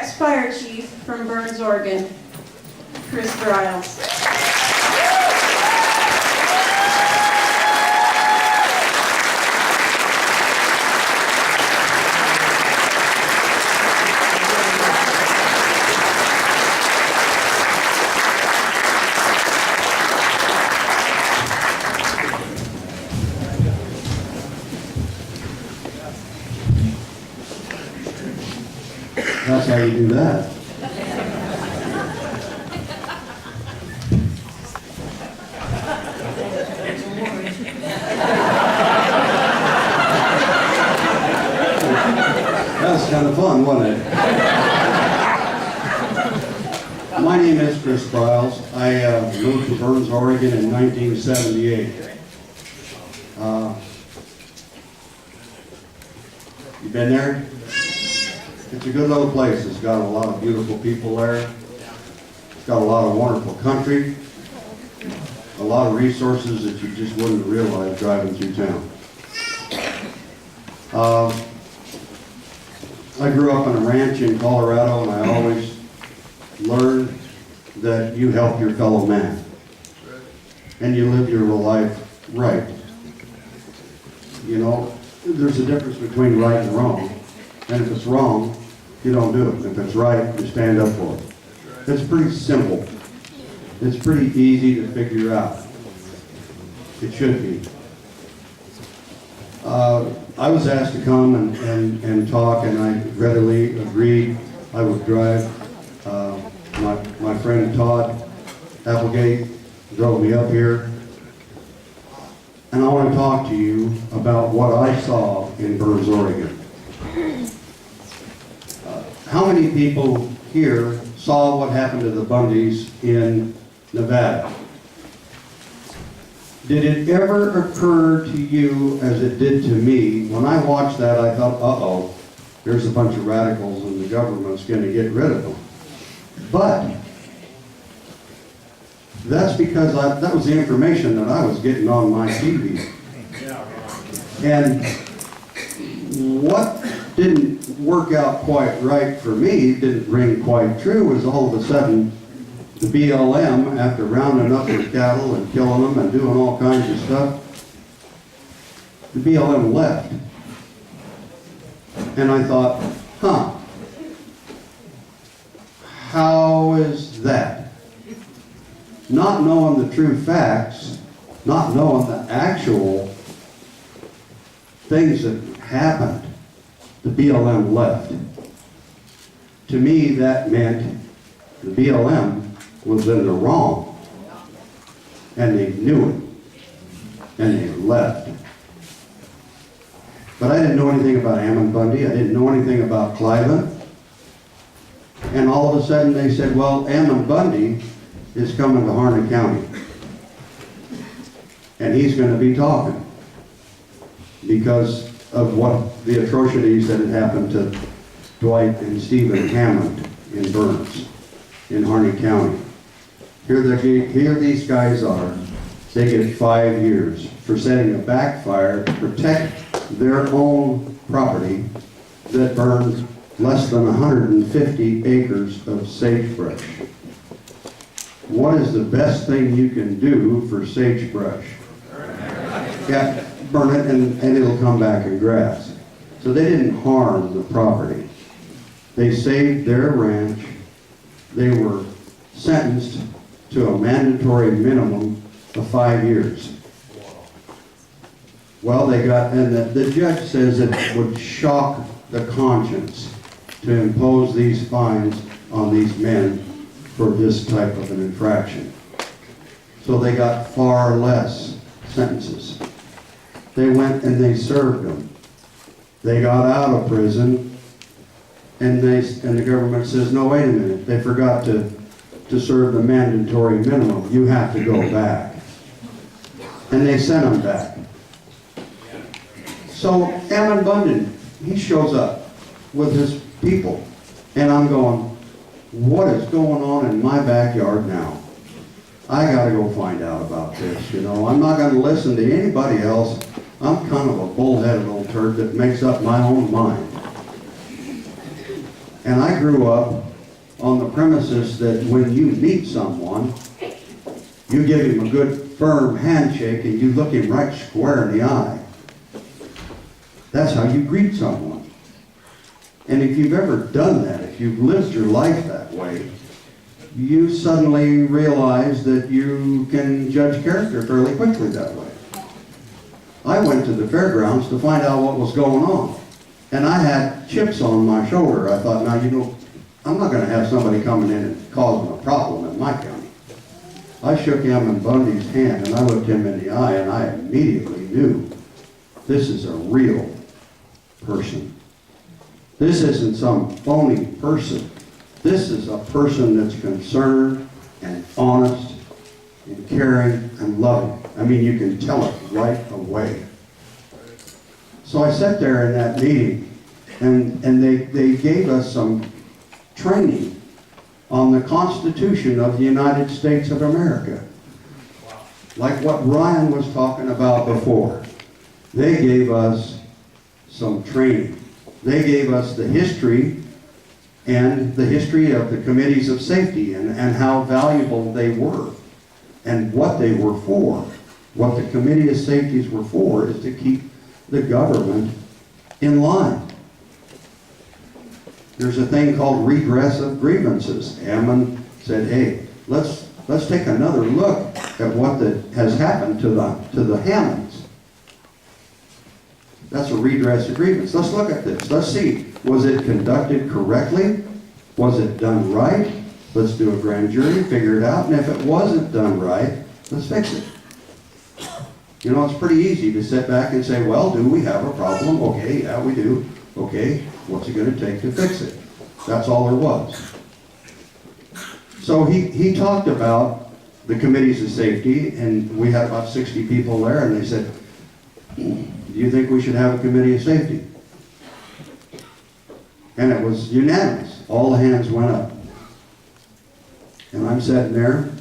ex-fire chief from Burns, Oregon, Chris Briels. That's how you do that. That was kind of fun, wasn't it? My name is Chris Briels. I moved to Burns, Oregon in 1978. You been there? It's a good little place. It's got a lot of beautiful people there. It's got a lot of wonderful country. A lot of resources that you just wouldn't realize driving through town. I grew up on a ranch in Colorado, and I always learned that you help your fellow man. And you live your life right. You know, there's a difference between right and wrong. And if it's wrong, you don't do it. If it's right, you stand up for it. It's pretty simple. It's pretty easy to figure out. It should be. I was asked to come and talk, and I readily agreed I would drive. My friend Todd Applegate drove me up here. And I want to talk to you about what I saw in Burns, Oregon. How many people here saw what happened to the Bundys in Nevada? Did it ever occur to you, as it did to me, when I watched that, I thought, uh-oh, there's a bunch of radicals and the government's going to get rid of them. But that's because that was the information that I was getting on my TV. And what didn't work out quite right for me, didn't ring quite true, was all of a sudden the BLM, after rounding up their cattle and killing them and doing all kinds of stuff, the BLM left. And I thought, how is that? Not knowing the true facts, not knowing the actual things that happened, the BLM left. To me, that meant the BLM was in the wrong. And they knew it. And they left. But I didn't know anything about Ammon Bundy. I didn't know anything about Cliven. And all of a sudden they said, well, Ammon Bundy is coming to Harney County. And he's going to be talking. Because of what the atrocities that had happened to Dwight and Stephen Hammond in Burns, in Harney County. Here these guys are. They get 5 years for setting a backfire to protect their own property that burned less than 150 acres of sagebrush. What is the best thing you can do for sagebrush? Yeah, burn it and it'll come back in grass. So they didn't harm the property. They saved their ranch. They were sentenced to a mandatory minimum of 5 years. Well, they got, and the judge says it would shock the conscience to impose these fines on these men for this type of an infraction. So they got far less sentences. They went and they served them. They got out of prison, and the government says, no, wait a minute, they forgot to serve the mandatory minimum. You have to go back. And they sent them back. So Ammon Bundy, he shows up with his people, and I'm going, what is going on in my backyard now? I got to go find out about this, you know. I'm not going to listen to anybody else. I'm kind of a bullheaded old turd that makes up my own mind. And I grew up on the premises that when you meet someone, you give him a good firm handshake and you look him right square in the eye. That's how you greet someone. And if you've ever done that, if you've lived your life that way, you suddenly realize that you can judge character fairly quickly that way. I went to the fairgrounds to find out what was going on. And I had chips on my shoulder. I thought, now, you know, I'm not going to have somebody coming in and causing a problem in my county. I shook Ammon Bundy's hand and I looked him in the eye and I immediately knew this is a real person. This isn't some phony person. This is a person that's concerned and honest and caring and loving. I mean, you can tell it right away. So I sat there in that meeting and they gave us some training on the Constitution of the United States of America. Like what Ryan was talking about before. They gave us some training. They gave us the history and the history of the committees of safety and how valuable they were and what they were for. What the committee of safeties were for is to keep the government in line. There's a thing called redress of grievances. Ammon said, hey, let's take another look at what has happened to the Hammonds. That's a redress of grievance. Let's look at this. Let's see. Was it conducted correctly? Was it done right? Let's do a grand jury, figure it out, and if it wasn't done right, let's fix it. You know, it's pretty easy to sit back and say, well, do we have a problem? Okay, yeah, we do. Okay, what's it going to take to fix it? That's all there was. So he talked about the committees of safety, and we had about 60 people there, and they said, do you think we should have a committee of safety? And it was unanimous. All the hands went up. And I'm sitting there,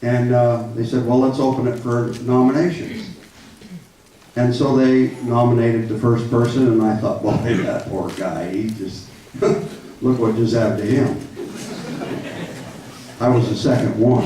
and they said, well, let's open it for nominations. And so they nominated the first person, and I thought, boy, that poor guy, he just, look what just happened to him. I was the second one.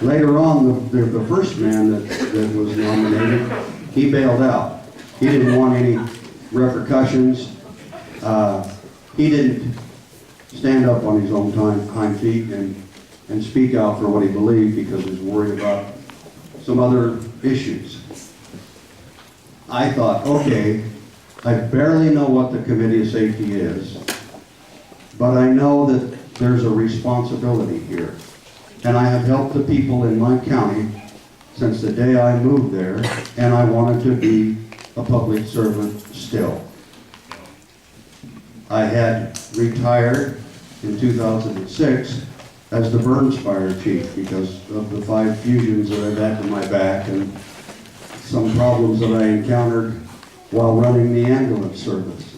Later on, the first man that was nominated, he bailed out. He didn't want any repercussions. He didn't stand up on his own hind feet and speak out for what he believed because he was worried about some other issues. I thought, okay, I barely know what the Committee of Safety is, but I know that there's a responsibility here. And I have helped the people in my county since the day I moved there, and I wanted to be a public servant still. I had retired in 2006 as the Burns Fire Chief because of the 5 fusions that I've had to my back and some problems that I encountered while running the ambulance service.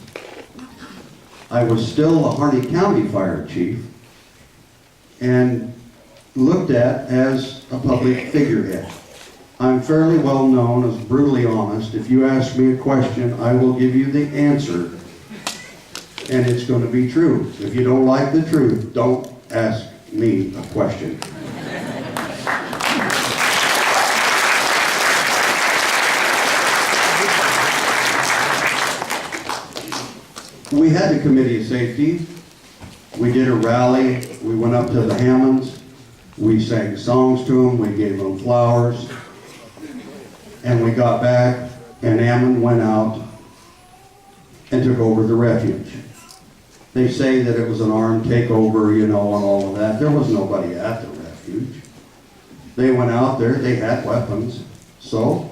I was still the Harney County Fire Chief and looked at as a public figurehead. I'm fairly well known as brutally honest. If you ask me a question, I will give you the answer, and it's going to be true. If you don't like the truth, don't ask me a question. We had the Committee of Safety. We did a rally. We went up to the Hammonds. We sang songs to them. We gave them flowers. And we got back, and Ammon went out and took over the refuge. They say that it was an armed takeover, you know, and all of that. There was nobody at the refuge. They went out there. They had weapons. So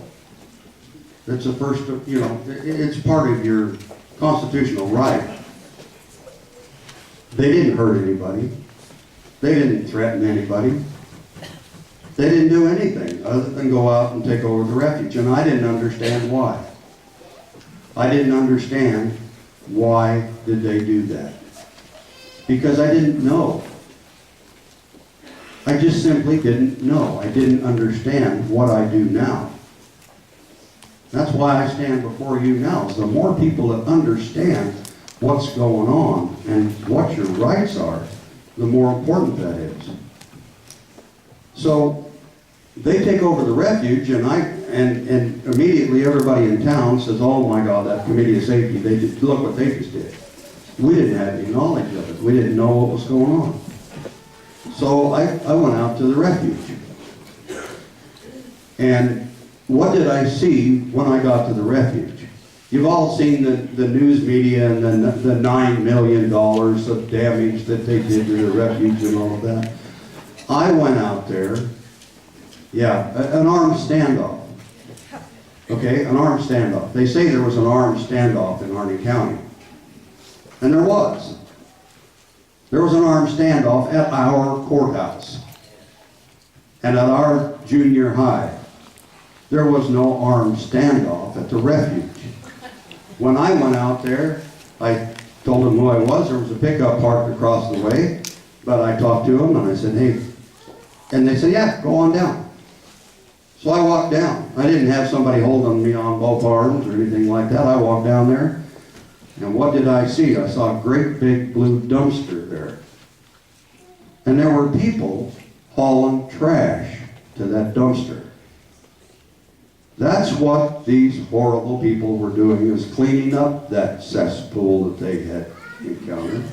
it's a first, you know, it's part of your constitutional right. They didn't hurt anybody. They didn't threaten anybody. They didn't do anything other than go out and take over the refuge. And I didn't understand why. I didn't understand why did they do that. Because I didn't know. I just simply didn't know. I didn't understand what I do now. That's why I stand before you now. So the more people that understand what's going on and what your rights are, the more important that is. So they take over the refuge, and immediately everybody in town says, "Oh my God, that committee of safety, look what they just did." We didn't have any knowledge of it. We didn't know what was going on. So I went out to the refuge. And what did I see when I got to the refuge? You've all seen the news media and the $9 million of damage that they did to the refuge and all of that. I went out there, an armed standoff. Okay, an armed standoff. They say there was an armed standoff in Harney County. And there was. There was an armed standoff at our courthouse and at our junior high. There was no armed standoff at the refuge. When I went out there, I told them who I was. There was a pickup parked across the way, but I talked to them and I said, "Hey," and they said, "Yeah, go on down." So I walked down. I didn't have somebody holding me on both arms or anything like that. I walked down there, and what did I see? I saw a great big blue dumpster there. And there were people hauling trash to that dumpster. That's what these horrible people were doing, is cleaning up that cesspool that they had encountered.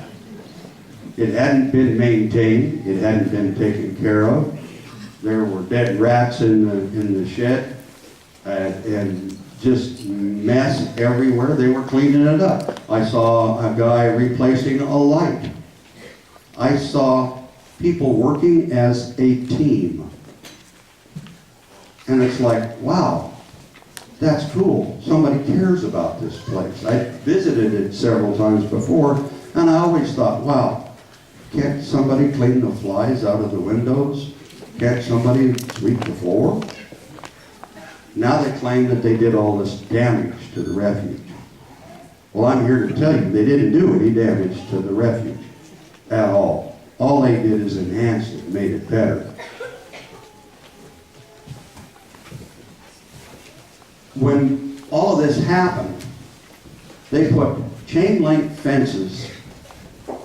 It hadn't been maintained. It hadn't been taken care of. There were dead rats in the shed and just mess everywhere. They were cleaning it up. I saw a guy replacing a light. I saw people working as a team. And it's like, wow, that's cool. Somebody cares about this place. I visited it several times before, and I always thought, wow, can't somebody clean the flies out of the windows? Can't somebody sweep the floor? Now they claim that they did all this damage to the refuge. Well, I'm here to tell you, they didn't do any damage to the refuge at all. All they did is enhance it, made it better. When all of this happened, they put chain link fences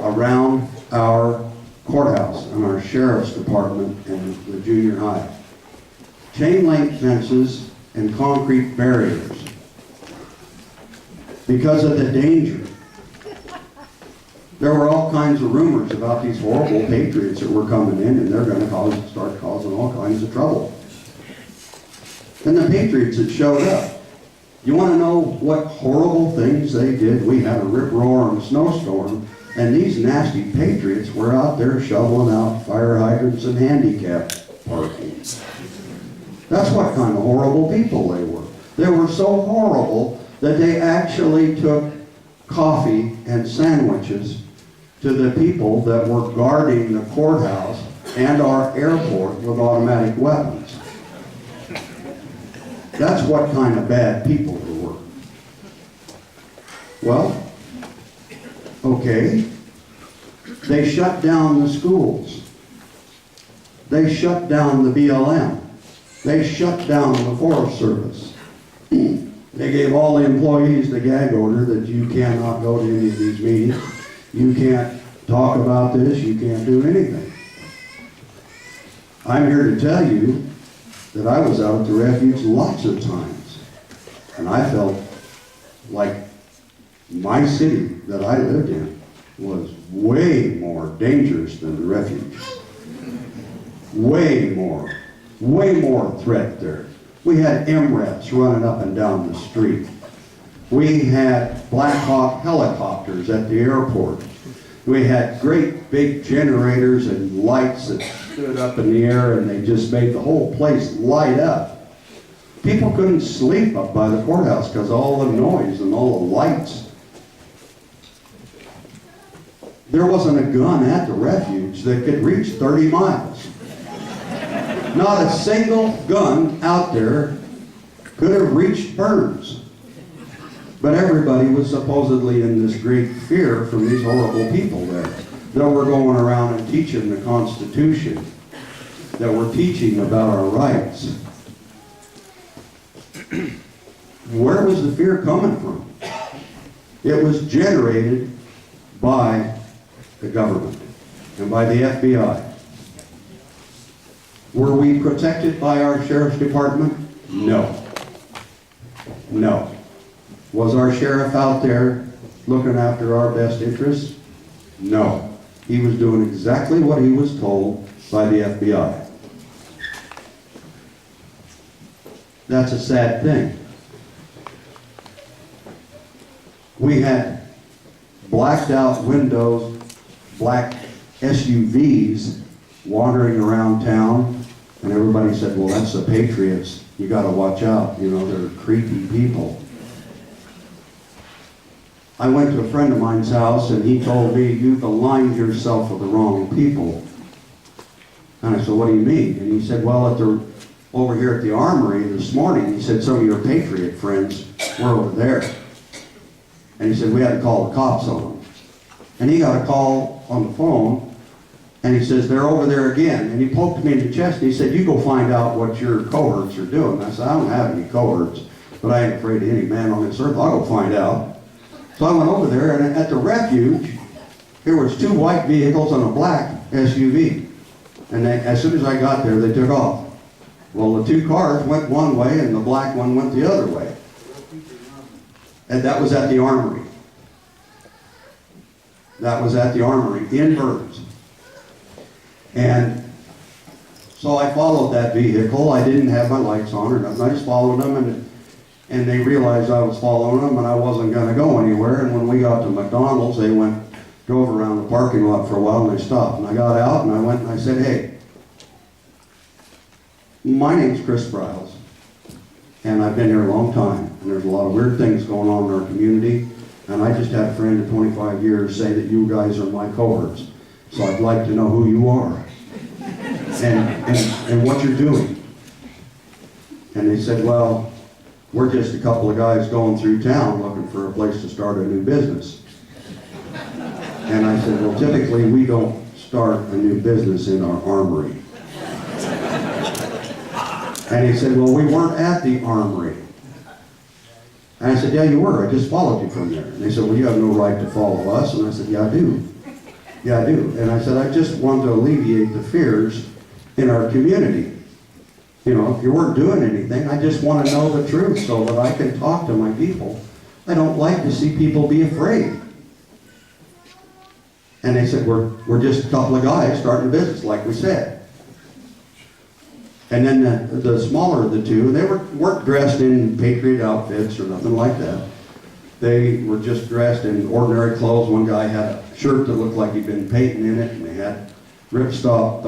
around our courthouse and our sheriff's department and the junior high. Chain link fences and concrete barriers because of the danger. There were all kinds of rumors about these horrible patriots that were coming in, and they're going to start causing all kinds of trouble. And the patriots that showed up, you want to know what horrible things they did? We had a rip-roaring snowstorm, and these nasty patriots were out there shoveling out fire hydrants and handicap parking. That's what kind of horrible people they were. They were so horrible that they actually took coffee and sandwiches to the people that were guarding the courthouse and our airport with automatic weapons. That's what kind of bad people they were. Well, okay, they shut down the schools. They shut down the BLM. They shut down the Forest Service. They gave all the employees the gag order that you cannot go to any of these meetings. You can't talk about this. You can't do anything. I'm here to tell you that I was out at the refuge lots of times. And I felt like my city that I lived in was way more dangerous than the refuge. Way more threat there. We had MREPs running up and down the street. We had Black Hawk helicopters at the airport. We had great big generators and lights that stood up in the air, and they just made the whole place light up. People couldn't sleep up by the courthouse because of all the noise and all the lights. There wasn't a gun at the refuge that could reach 30 miles. Not a single gun out there could have reached Burns. But everybody was supposedly in this great fear from these horrible people there that were going around and teaching the Constitution, that were teaching about our rights. Where was the fear coming from? It was generated by the government and by the FBI. Were we protected by our sheriff's department? No. No. Was our sheriff out there looking after our best interests? No. He was doing exactly what he was told by the FBI. That's a sad thing. We had blacked out windows, black SUVs wandering around town, and everybody said, well, that's the Patriots. You got to watch out. You know, they're creepy people. I went to a friend of mine's house, and he told me, you've aligned yourself with the wrong people. And I said, what do you mean? And he said, well, over here at the Armory this morning, he said, some of your Patriot friends were over there. And he said, we had to call the cops on them. And he got a call on the phone, and he says, they're over there again. And he poked me in the chest, and he said, you go find out what your cohorts are doing. I said, I don't have any cohorts, but I ain't afraid of any man on this earth. I'll go find out. So I went over there, and at the refuge, there was 2 white vehicles and a black SUV. And as soon as I got there, they took off. Well, the 2 cars went one way, and the black one went the other way. And that was at the Armory. That was at the Armory in Burns. And so I followed that vehicle. I didn't have my lights on or nothing. I just followed them, and they realized I was following them, and I wasn't going to go anywhere. And when we got to McDonald's, they drove around the parking lot for a while, and they stopped. And I got out, and I went and I said, hey, my name's Chris Briels, and I've been here a long time, and there's a lot of weird things going on in our community, and I just had a friend of 25 years say that you guys are my cohorts, so I'd like to know who you are and what you're doing. And they said, well, we're just a couple of guys going through town looking for a place to start a new business. And I said, well, typically we don't start a new business in our armory. And he said, well, we weren't at the Armory. And I said, yeah, you were. I just followed you from there. And they said, well, you have no right to follow us. And I said, yeah, I do. Yeah, I do. And I said, I just want to alleviate the fears in our community. You know, if you weren't doing anything, I just want to know the truth so that I can talk to my people. I don't like to see people be afraid. And they said, we're just a couple of guys starting a business, like we said. And then the smaller of the 2, they weren't dressed in Patriot outfits or nothing like that. They were just dressed in ordinary clothes. One guy had a shirt that looked like he'd been painting in it, and they had ripstop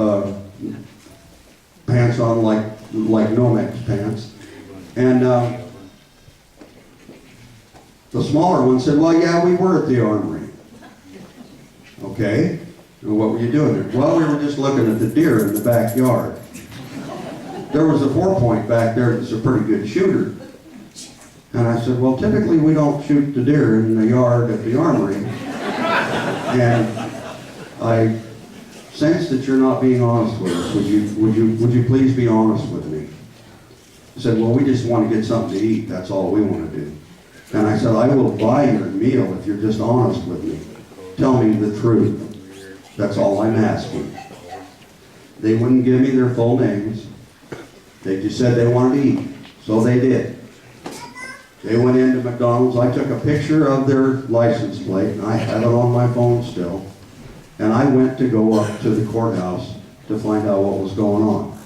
pants on like Nomex pants. And the smaller one said, well, yeah, we were at the Armory. Okay, and what were you doing there? Well, we were just looking at the deer in the backyard. There was a 4-point back there that's a pretty good shooter. And I said, well, typically we don't shoot the deer in the yard at the Armory. And I sense that you're not being honest with us. Would you please be honest with me? He said, well, we just want to get something to eat. That's all we want to do. And I said, I will buy your meal if you're just honest with me. Tell me the truth. That's all I'm asking. They wouldn't give me their full names. They just said they wanted to eat, so they did. They went into McDonald's. I took a picture of their license plate, and I have it on my phone still. And I went to go up to the courthouse to find out what was going on.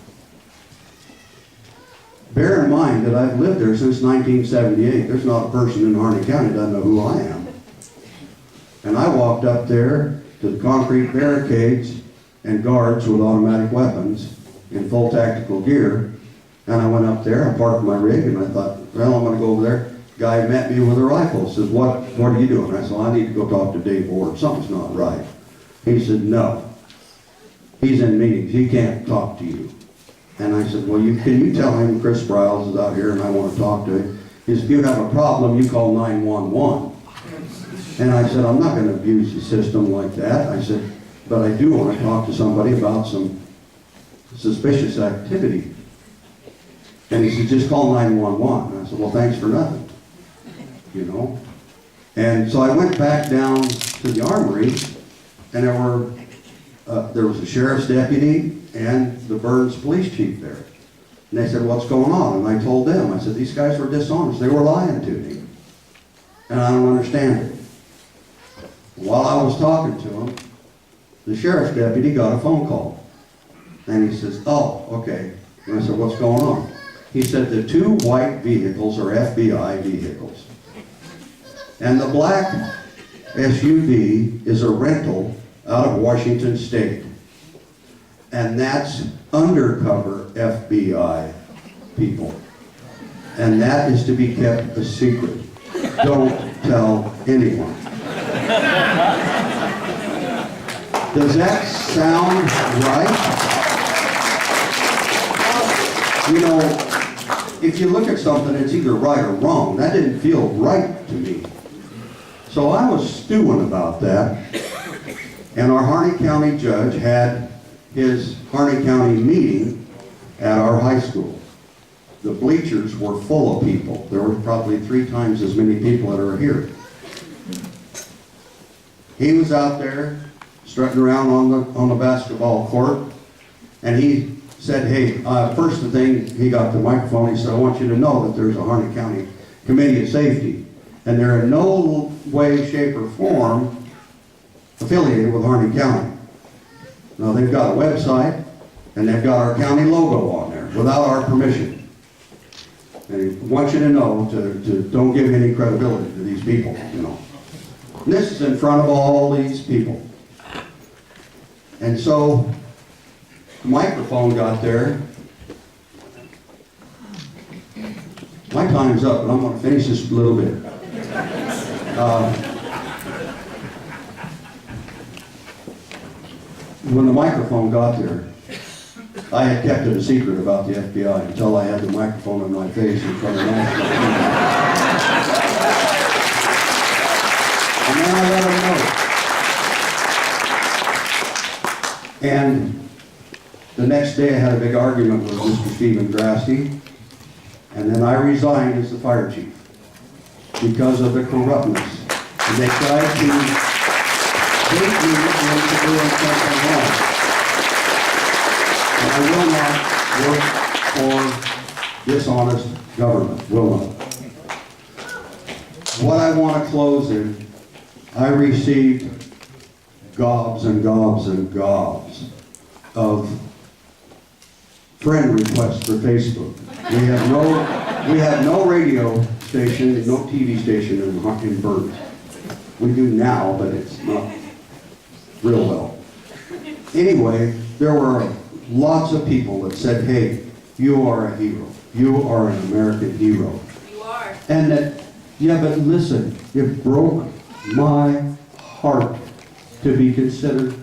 Bear in mind that I've lived there since 1978. There's not a person in Harney County that doesn't know who I am. And I walked up there to the concrete barricades and guards with automatic weapons in full tactical gear. And I went up there, I parked my rig, and I thought, well, I'm going to go over there. Guy met me with a rifle, says, what are you doing? I said, I need to go talk to Dave Ward. Something's not right. He said, no. He's in meetings. He can't talk to you. And I said, well, can you tell him Chris Briels is out here and I want to talk to him? He said, if you have a problem, you call 911. And I said, I'm not going to abuse the system like that. I said, but I do want to talk to somebody about some suspicious activity. And he said, just call 911. And I said, well, thanks for nothing. you know? And so I went back down to the Armory, and there was a sheriff's deputy and the Burns police chief there. And they said, what's going on? And I told them, I said, these guys were dishonest. They were lying to me. And I don't understand it. While I was talking to him, the sheriff's deputy got a phone call. And he says, oh, okay. And I said, what's going on? He said, the 2 white vehicles are FBI vehicles. And the black SUV is a rental out of Washington State. And that's undercover FBI people. And that is to be kept a secret. Don't tell anyone. Does that sound right? You know, if you look at something, it's either right or wrong. That didn't feel right to me. So I was stewing about that. And our Harney County judge had his Harney County meeting at our high school. The bleachers were full of people. There were probably 3 times as many people that are here. He was out there strutting around on the basketball court, and he said, hey, first thing, he got the microphone, he said, I want you to know that there's a Harney County Committee of Safety, and they're in no way, shape, or form affiliated with Harney County. Now, they've got a website, and they've got our county logo on there, without our permission. And he wants you to know to don't give any credibility to these people, you know. And this is in front of all these people. And so, the microphone got there. My time's up, but I'm going to finish this a little bit. When the microphone got there, I had kept it a secret about the FBI until I had the microphone in my face in front of national TV. And then I let them know. And the next day I had a big argument with Mr. Stephen Grassi, and then I resigned as the fire chief because of the corruptness. And they tried to hate me into doing something wrong. And I will not work for dishonest government. Will not. What I want to close in, I received gobs and gobs and gobs of friend requests for Facebook. We have no radio station, no TV station in Burns. We do now, but it's not real well. Anyway, there were lots of people that said, hey, you are a hero. You are an American hero. You are. And that, yeah, but listen, it broke my heart to be considered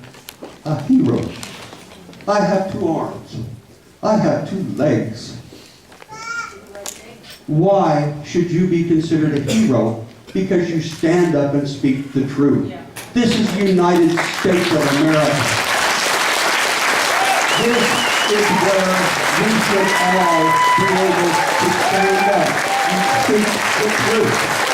a hero. I have 2 arms. I have 2 legs. Why should you be considered a hero? Because you stand up and speak the truth. Yeah. This is the United States of America. This is where we should all be able to stand up and speak the truth.